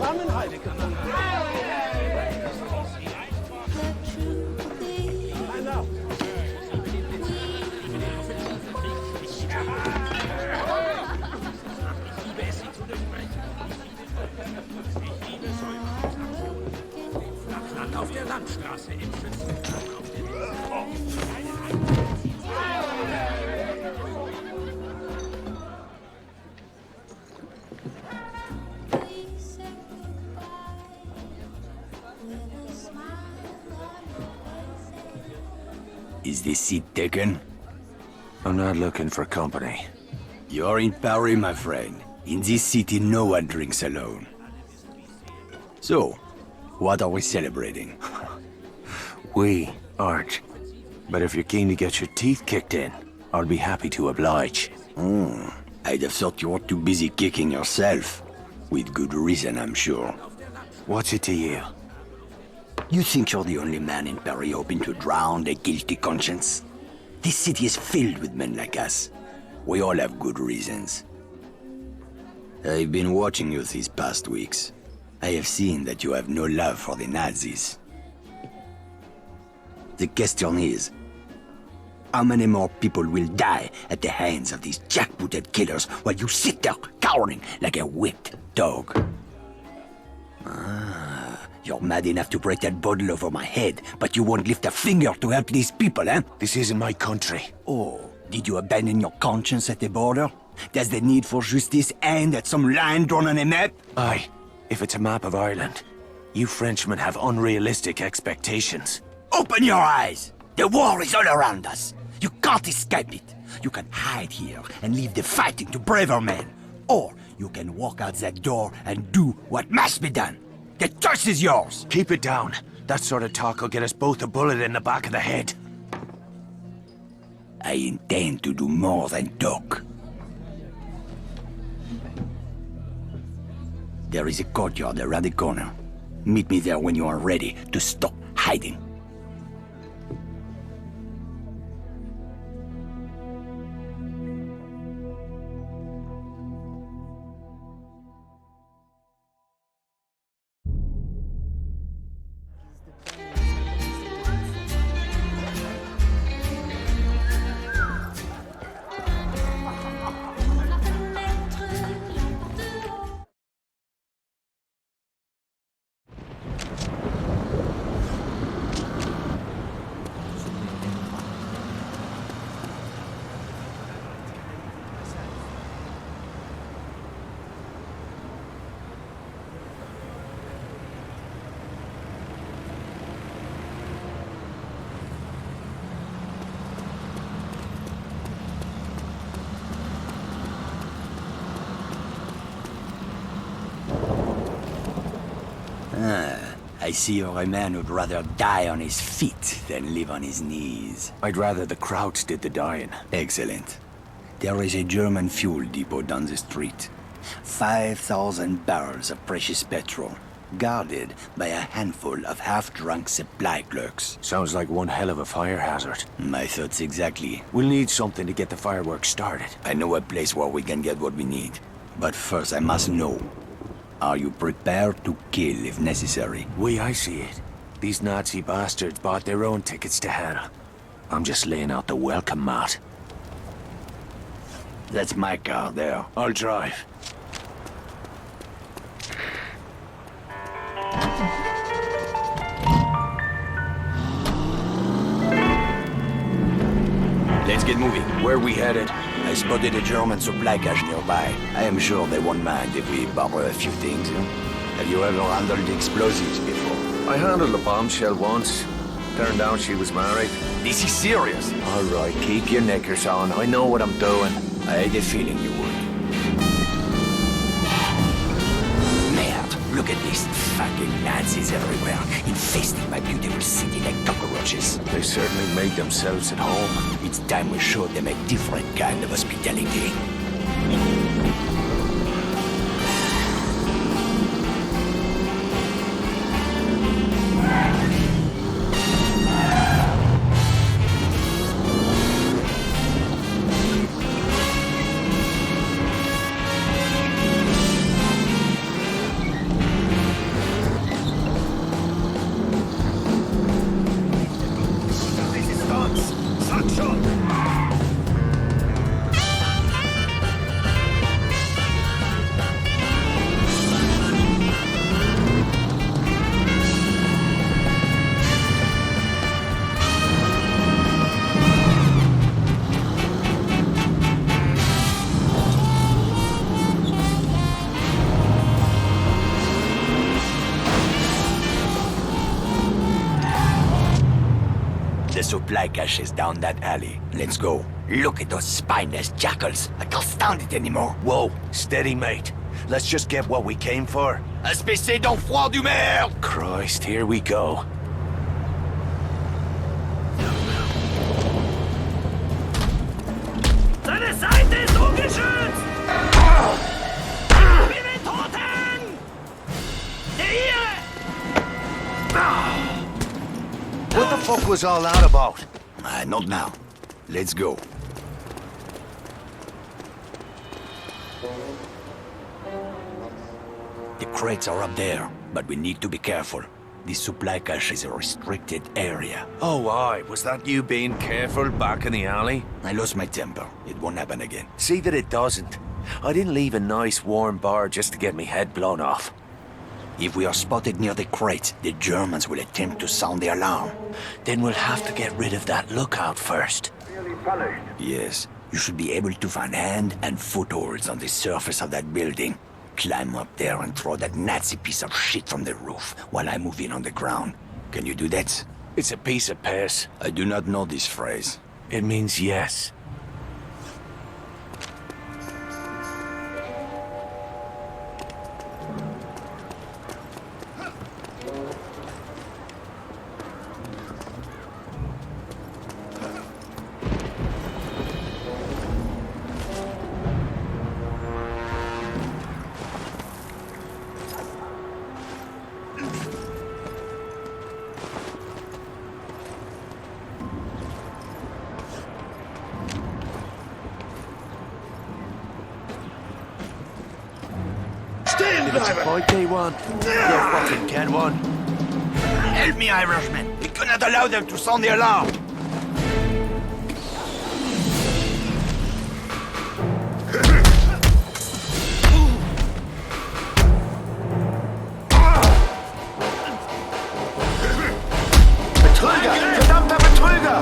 zusammenhalten. Auf der Landstraße im Schützengraben auf der Is this seat taken? I'm not looking for company. You're in Paris, my friend. In this city, no one drinks alone. So, what are we celebrating? We aren't. But if you're keen to get your teeth kicked in, I'll be happy to oblige. I'd have thought you were too busy kicking yourself. With good reason, I'm sure. What's it to you? You think you're the only man in Paris hoping to drown a guilty conscience? This city is filled with men like us. We all have good reasons. I've been watching you these past weeks. I have seen that you have no love for the Nazis. The question is, how many more people will die at the hands of these jackbooted killers while you sit there cowering like a whipped dog? You're mad enough to break that bottle over my head, but you won't lift a finger to help these people, eh? This isn't my country. Oh, did you abandon your conscience at the border? Does the need for justice end at some line drawn on a map? Aye, if it's a map of Ireland. You Frenchmen have unrealistic expectations. Open your eyes! The war is all around us. You can't escape it. You can hide here and leave the fighting to braver men. Or you can walk out that door and do what must be done. The choice is yours! Keep it down. That sort of talk will get us both a bullet in the back of the head. I intend to do more than talk. There is a courtyard around the corner. Meet me there when you are ready to stop hiding. I see you're a man who'd rather die on his feet than live on his knees. I'd rather the Krauts did the dying. Excellent. There is a German fuel depot down the street. 5,000 barrels of precious petrol, guarded by a handful of half-drunk supply clerks. Sounds like one hell of a fire hazard. My thoughts exactly. We'll need something to get the fireworks started. I know a place where we can get what we need. But first I must know. Are you prepared to kill if necessary? I see it. These Nazi bastards bought their own tickets to hell. I'm just laying out the welcome mat. That's my car there. I'll drive. Let's get moving. Where are we headed? I spotted a German supply cache nearby. I am sure they won't mind if we borrow a few things. Have you ever handled explosives before? I handled a bombshell once. Turned out she was married. This is serious. All right, keep your knickers on. I know what I'm doing. I had a feeling you would. Merde, look at these fucking Nazis everywhere, infesting my beautiful city like cockroaches. They certainly made themselves at home. It's time we showed them a different kind of hospitality. supply caches down that alley. Let's go. Look at those spineless jackals. I can't stand it anymore. Whoa, steady, mate. Let's just get what we came for. Espèce d'enfroid du merde! Christ, here we go. Seine Seite ist ungeschützt! Wir den Toten! Der Ihre! What the fuck was all that about? Not now. Let's go. The crates are up there, but we need to be careful. This supply cache is a restricted area. Oh, aye. Was that you being careful back in the alley? I lost my temper. It won't happen again. See that it doesn't. I didn't leave a nice warm bar just to get me head blown off. If we are spotted near the crates, the Germans will attempt to sound the alarm. Then we'll have to get rid of that lookout first. Yes, you should be able to find hand and footholds on the surface of that building. Climb up there and throw that Nazi piece of shit from the roof while I move in on the ground. Can you do that? It's a piece of piss. I do not know this phrase. It means yes. Fight they want. You fucking get one. Help me, Irishman! We cannot allow them to sound the alarm! Betrüger! Verdammter Betrüger!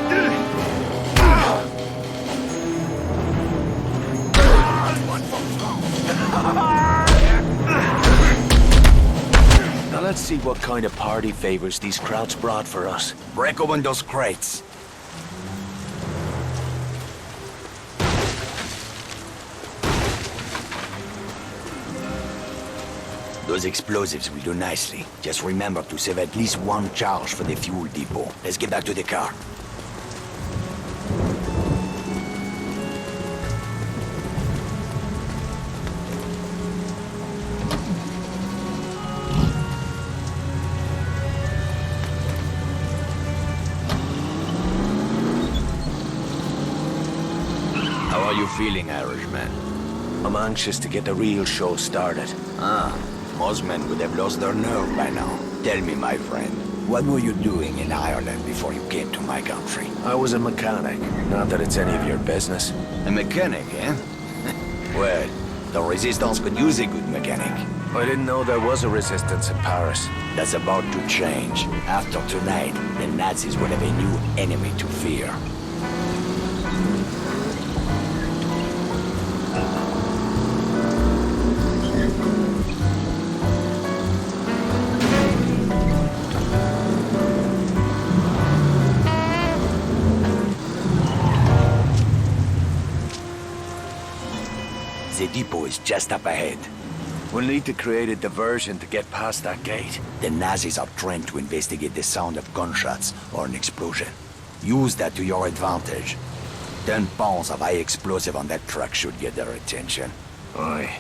Now let's see what kind of party favors these crowds brought for us. Break open those crates. Those explosives will do nicely. Just remember to save at least one charge for the fuel depot. Let's get back to the car. How are you feeling, Irishman? I'm anxious to get the real show started. Most men would have lost their nerve by now. Tell me, my friend, what were you doing in Ireland before you came to my country? I was a mechanic. Not that it's any of your business. A mechanic, eh? Well, the Resistance could use a good mechanic. I didn't know there was a resistance in Paris. That's about to change. After tonight, the Nazis will have a new enemy to fear. The depot is just up ahead. We'll need to create a diversion to get past that gate. The Nazis are trained to investigate the sound of gunshots or an explosion. Use that to your advantage. 10 pounds of high explosive on that truck should get their attention. Aye,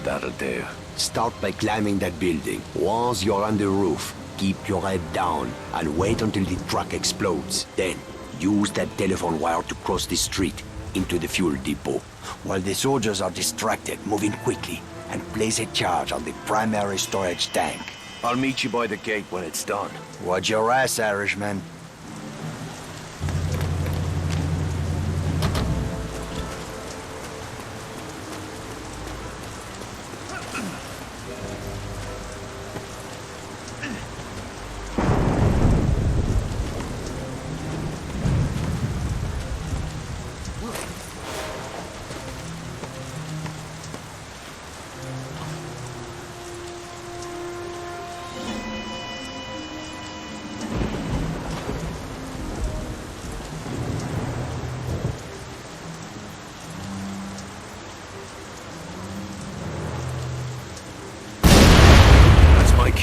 that'll do. Start by climbing that building. Once you're on the roof, keep your head down and wait until the truck explodes. Then, use that telephone wire to cross the street into the fuel depot. While the soldiers are distracted, move in quickly and place a charge on the primary storage tank. I'll meet you by the gate when it's done. Watch your ass, Irishman.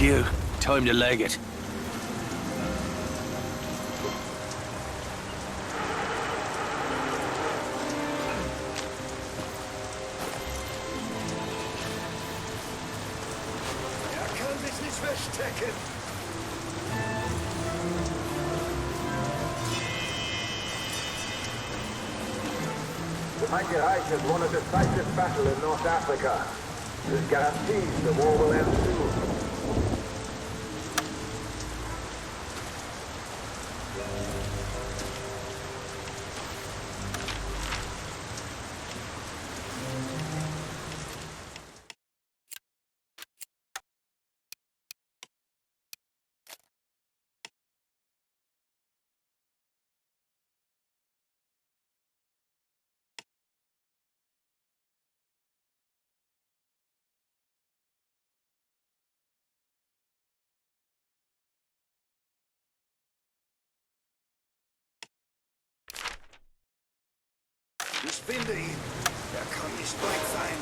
you. Time to leg it. Er kann sich nicht verstecken. The mighty Reich has won a decisive battle in North Africa. This guarantees the war will end soon. Ich finde ihn. Er kann nicht weit sein.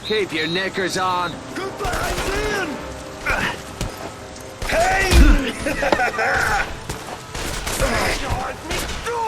Keep your knickers on. Goodbye, Ian! Hey! Halt mich du!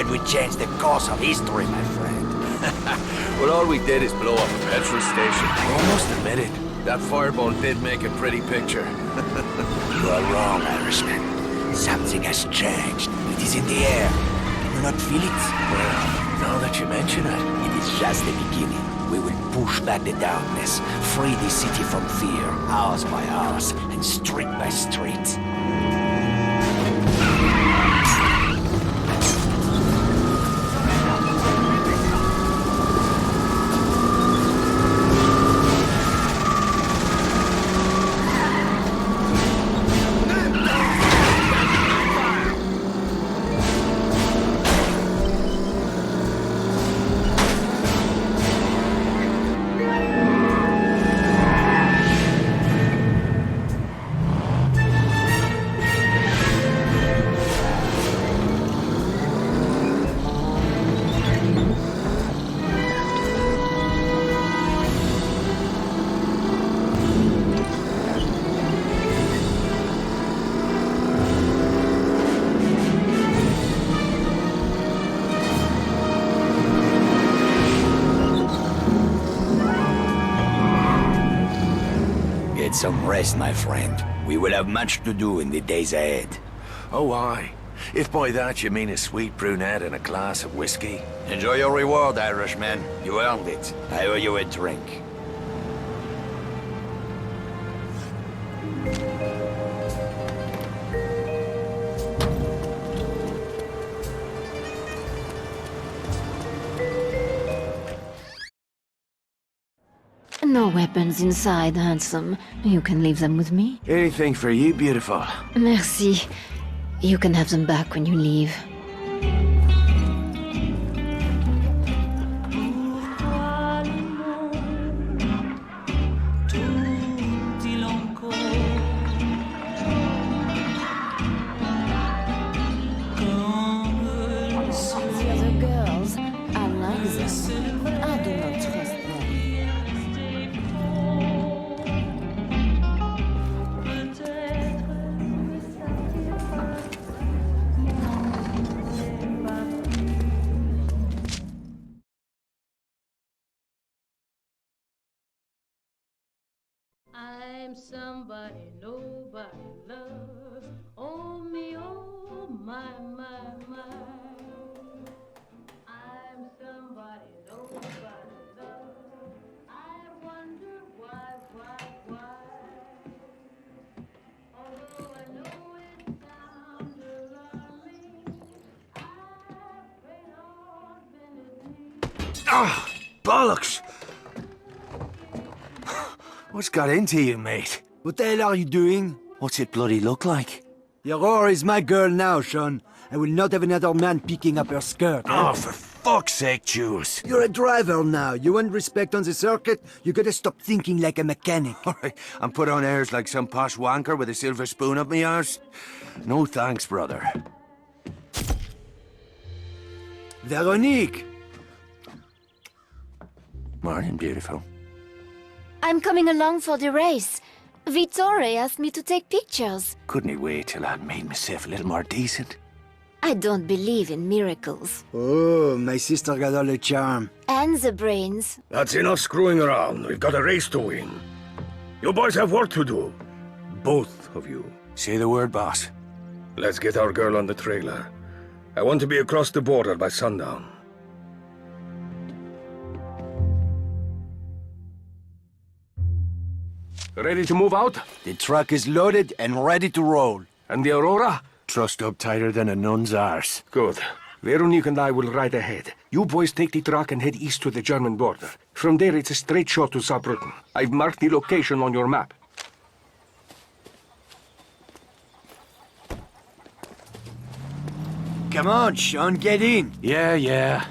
We changed the course of history, my friend. Well, all we did is blow up a petrol station. I must admit it. That fireball did make a pretty picture. You are wrong, Irishman. Something has changed. It is in the air. Do you not feel it? Well, now that you mention it. It is just the beginning. We will push back the darkness, free the city from fear, house by house, and street by street. some rest, my friend. We will have much to do in the days ahead. Oh, aye. If by that you mean a sweet brunette and a glass of whiskey. Enjoy your reward, Irishman. You earned it. I owe you a drink. No weapons inside, handsome. You can leave them with me. Anything for you, beautiful. Merci. You can have them back when you leave. The other girls, I like them, but I do not trust them. I'm somebody nobody loves. Oh me, oh my, my, my. I'm somebody nobody loves. I wonder why. Although I know it sounds alarming, I pray Lord bend me. Ah, bollocks! What's got into you, mate? What the hell are you doing? What's it bloody look like? Your whore is my girl now, Sean. I will not have another man picking up her skirt. Oh, for fuck's sake, Jules. You're a driver now. You want respect on the circuit? You gotta stop thinking like a mechanic. All right, and put on airs like some posh wanker with a silver spoon up my arse? No thanks, brother. Veronique! Morning, beautiful. I'm coming along for the race. Vittore asked me to take pictures. Couldn't he wait till I'd made myself a little more decent? I don't believe in miracles. Oh, my sister got all the charm. And the brains. That's enough screwing around. We've got a race to win. You boys have work to do. Both of you. Say the word, boss. Let's get our girl on the trailer. I want to be across the border by sundown. Ready to move out? The truck is loaded and ready to roll. And the Aurora? Trussed up tighter than a nun's arse. Good. Veronique and I will ride ahead. You boys take the truck and head east to the German border. From there, it's a straight shot to Saarbrücken. I've marked the location on your map. Come on, Sean, get in. Yeah.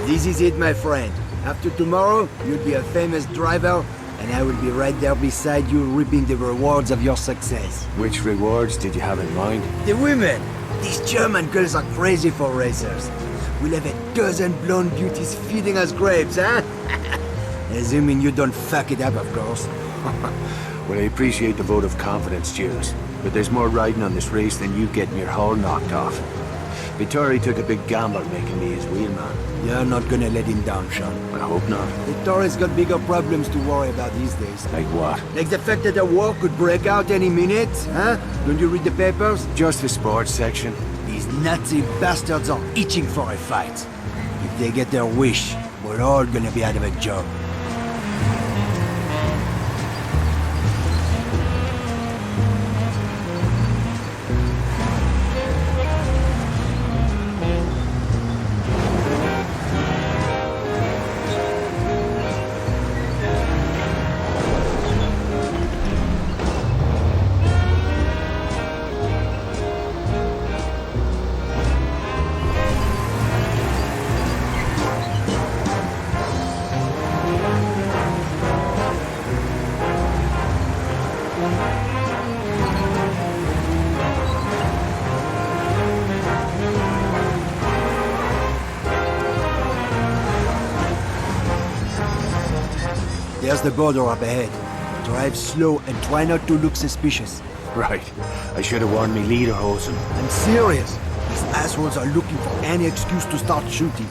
This is it, my friend. After tomorrow, you'll be a famous driver, and I will be right there beside you reaping the rewards of your success. Which rewards did you have in mind? The women! These German girls are crazy for racers. We'll have a dozen blonde beauties feeding us grapes, huh? Assuming you don't fuck it up, of course. Well, I appreciate the vote of confidence, Jules. But there's more riding on this race than you getting your hull knocked off. Vittori took a big gamble making me his wheelman. You're not gonna let him down, Sean. I hope not. Vittori's got bigger problems to worry about these days. Like what? Like the fact that a war could break out any minute, huh? Don't you read the papers? Just the sports section. These Nazi bastards are itching for a fight. If they get their wish, we're all gonna be out of a job. There's the border up ahead. Drive slow and try not to look suspicious. Right. I should have warned me leader Hosen. I'm serious. These assholes are looking for any excuse to start shooting.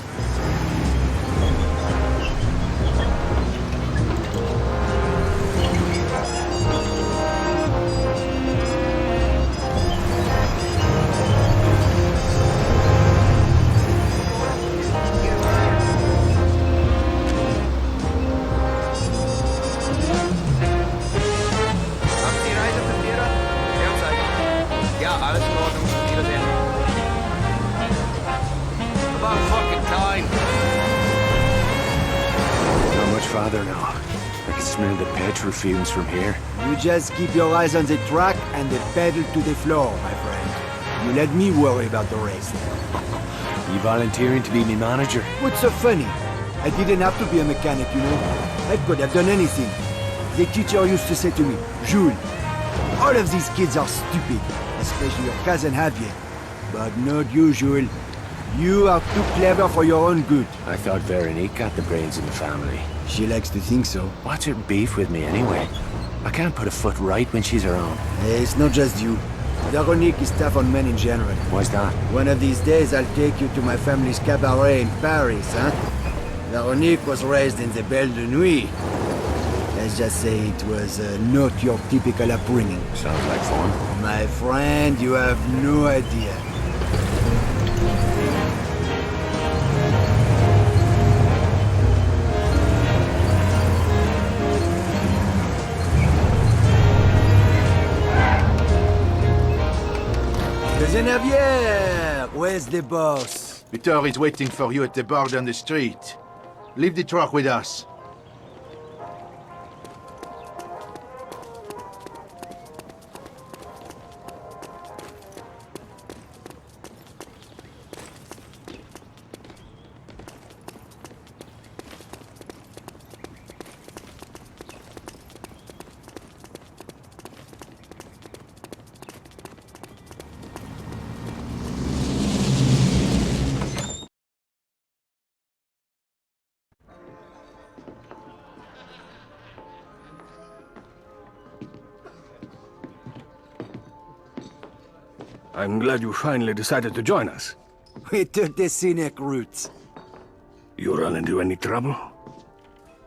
Haben Sie Reisepapiere? Herzeigen. Ja, alles in Ordnung. Wiedersehen. About fucking time. Not much farther now. I can smell the petrol fumes from here. You just keep your eyes on the track and the pedal to the floor, my friend. You let me worry about the race. You volunteering to be me manager? What's so funny? I didn't have to be a mechanic, you know. I could have done anything. The teacher used to say to me, Jules, all of these kids are stupid, especially your cousin Javier. But not you, Jules. You are too clever for your own good. I thought Veronique got the brains in the family. She likes to think so. What's her beef with me anyway? I can't put a foot right when she's around. It's not just you. Veronique is tough on men in general. Why's that? One of these days I'll take you to my family's cabaret in Paris, huh? Veronique was raised in the Belle de Nuit. Let's just say it was not your typical upbringing. Sounds like fun. My friend, you have no idea. Cousin Javier, where's the boss? Victor is waiting for you at the bar down the street. Leave the truck with us. I'm glad you finally decided to join us. We took the scenic route. You run into any trouble?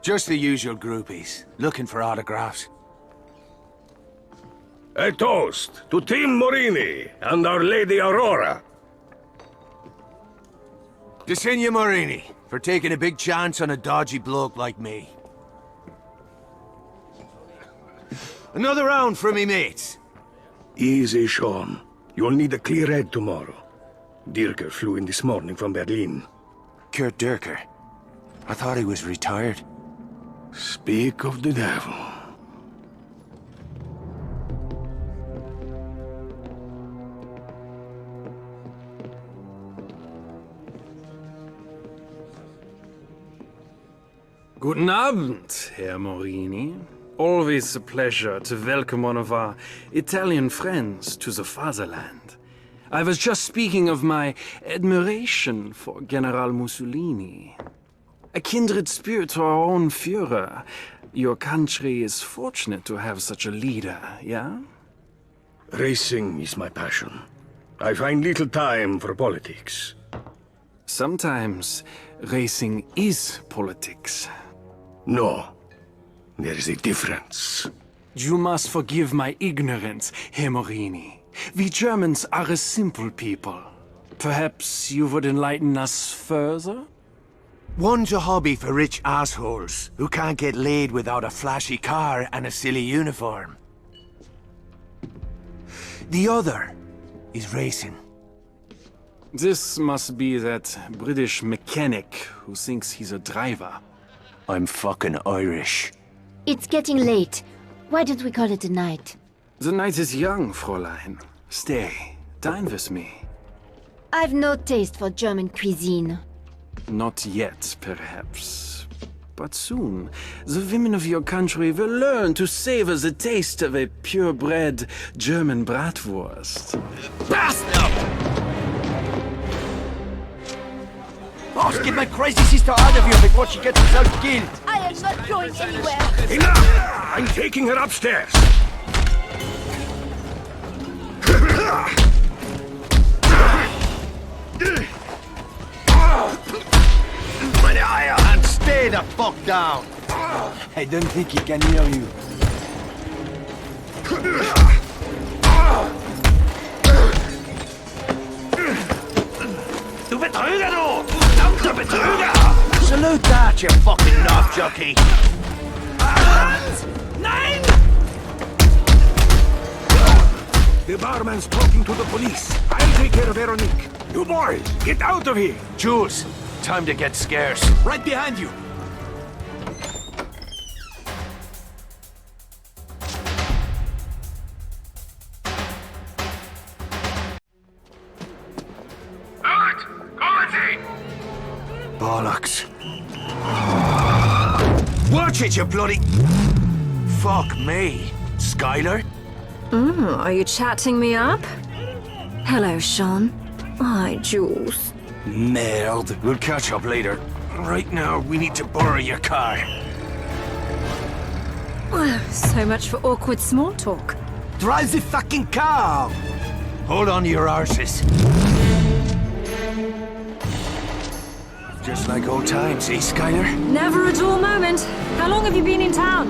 Just the usual groupies, looking for autographs. A toast to Team Morini and Our Lady Aurora. To Senor Morini, for taking a big chance on a dodgy bloke like me. Another round for me mates. Easy, Sean. You'll need a clear head tomorrow. Dirker flew in this morning from Berlin. Kurt Dirker. I thought he was retired. Speak of the devil. Guten Abend, Herr Morini. Always a pleasure to welcome one of our Italian friends to the fatherland. I was just speaking of my admiration for General Mussolini. A kindred spirit to our own Führer. Your country is fortunate to have such a leader, yeah? Racing is my passion. I find little time for politics. Sometimes racing is politics. No. There is a difference. You must forgive my ignorance, Herr Morini. We Germans are a simple people. Perhaps you would enlighten us further? One's a hobby for rich assholes who can't get laid without a flashy car and a silly uniform. The other is racing. This must be that British mechanic who thinks he's a driver. I'm fucking Irish. It's getting late. Why don't we call it a night? The night is young, Fräulein. Stay, dine with me. I've no taste for German cuisine. Not yet, perhaps. But soon, the women of your country will learn to savor the taste of a purebred German bratwurst. Bastard! Boss, get my crazy sister out of here before she gets herself killed! I am not going anywhere. Enough! I'm taking her upstairs. And stay the fuck down! I don't think he can hear you. Du Betrüger, du! Verdammter Betrüger! Salute that, you fucking knob jockey! Nein! The barman's talking to the police. I'll take care of Veronique. You boys, get out of here. Jules, time to get scarce. Right behind you. Bollocks. Watch it, you bloody... Fuck me. Skylar? Are you chatting me up? Hello, Sean. Hi, Jules. Merde. We'll catch up later. Right now, we need to borrow your car. So much for awkward small talk. Drive the fucking car! Hold on to your arses. Just like old times, eh, Skylar? Never a dull moment. How long have you been in town?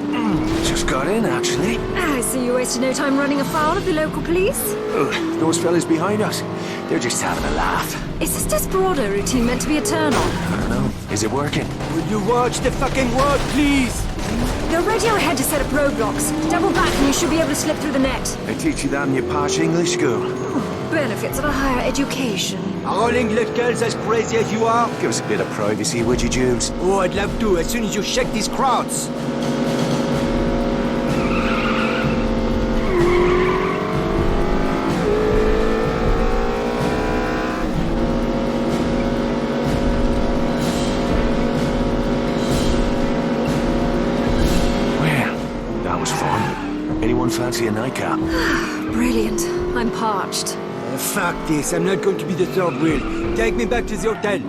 Just got in, actually. I see you wasted no time running afoul of the local police. Ugh, those fellas behind us, they're just having a laugh. Is this Desperado routine meant to be a turn-on? I don't know. Is it working? Will you watch the fucking road, please? Go radio ahead to set up roadblocks. Double back and you should be able to slip through the net. They teach you that in your posh English school. Benefits of a higher education. Are all English girls as crazy as you are? Give us a bit of privacy, would you, Jules? Oh, I'd love to, as soon as you shake these crowds. Well, that was fun. Anyone fancy a nightcap? Brilliant. I'm parched. Oh, fuck this, I'm not going to be the third wheel. Take me back to the hotel.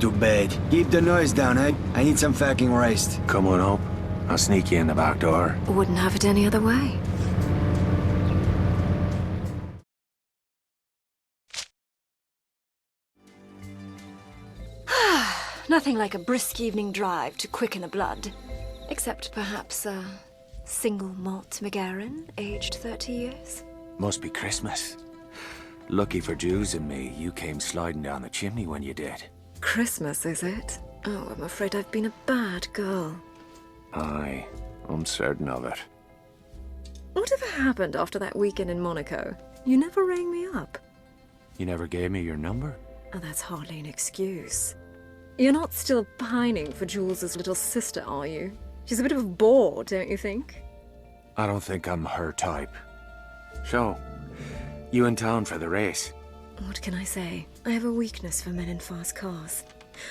To bed. Keep the noise down, eh? I need some fucking rest. Come on up. I'll sneak you in the back door. Wouldn't have it any other way. Nothing like a brisk evening drive to quicken the blood. Except perhaps a single malt McGarren, aged 30 years. Must be Christmas. Lucky for Jules and me, you came sliding down the chimney when you did. Christmas, is it? Oh, I'm afraid I've been a bad girl. Aye, I'm certain of it. Whatever happened after that weekend in Monaco? You never rang me up. You never gave me your number? Oh, that's hardly an excuse. You're not still pining for Jules's little sister, are you? She's a bit of a bore, don't you think? I don't think I'm her type. So, you in town for the race? What can I say? I have a weakness for men in fast cars.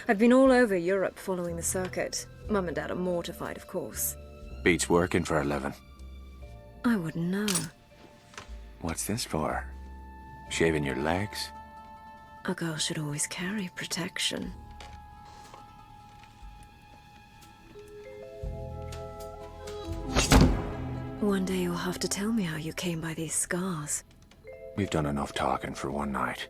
I've been all over Europe following the circuit. Mum and Dad are mortified, of course. Beats working for a living. I wouldn't know. What's this for? Shaving your legs? A girl should always carry protection. One day you'll have to tell me how you came by these scars. We've done enough talking for one night.